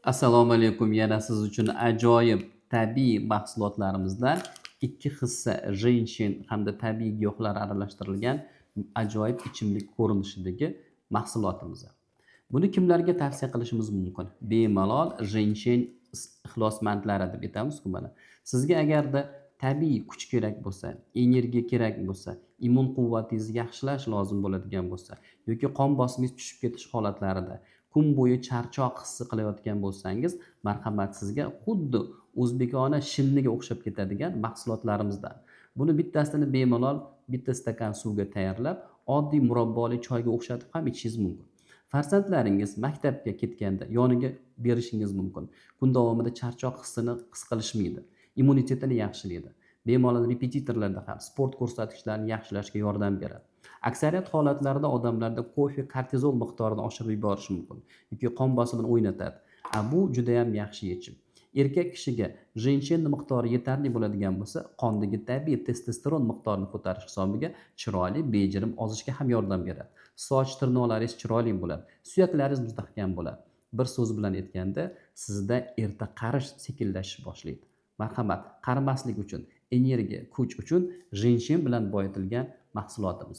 Assalomu alaykum. Yana siz uchun ajoyib tabiiy mahsulotlarimizdan 2 hissa jenshin hamda tabiiy giyohlar aralashtirilgan ajoyib ichimlik ko'rinishidagi mahsulotimiz. Buni kimlarga tavsiya qilishimiz mumkin? Bemalol jenshin ixlosmandlari deb aytamiz-ku mana. Sizga agarda tabiiy kuch kerak bo'lsa, energiya kerak bo'lsa, immun quvvatingizni yaxshilash lozim bo'ladigan bo'lsa yoki qon bosimingiz tushib ketish holatlarida kun bo'yi charchoq hissi qilayotgan bo'lsangiz, marhamat sizga xuddi o'zbekona shinniga o'xshab ketadigan mahsulotlarimizdan. Buni bittasini bemalol bitta stakan suvga tayyorlab, oddiy murabboli choyga o'xshatib ham ichishingiz mumkin. Farzandlaringiz maktabga ketganda yoniga berishingiz mumkin. Kun davomida charchoq hissini his qilishmaydi. Immunitetini yaxshilaydi. Bemalol repetitorlarda ham sport ko'rsatkichlarini yaxshilashga yordam beradi. Aksariyat holatlarda odamlarda kofe kortizol miqdorini oshirib yuborishi mumkin yoki qon bosimini o'ynatadi. Bu juda ham yaxshi yechim. Erkak kishiga jenshin miqdori yetarli bo'ladigan bo'lsa, qondagi tabiiy testosteron miqdorini ko'tarish hisobiga chiroyli, bejirim ozishga ham yordam beradi. Soch tirnoqlaringiz chiroyli bo'ladi, suyaklaringiz mustahkam bo'ladi. Bir so'z bilan aytganda, sizda erta qarish sekinlashish boshlaydi. Marhamat, qarimaslik uchun, energiya, kuch uchun jenshin bilan boyitilgan mahsulotimiz.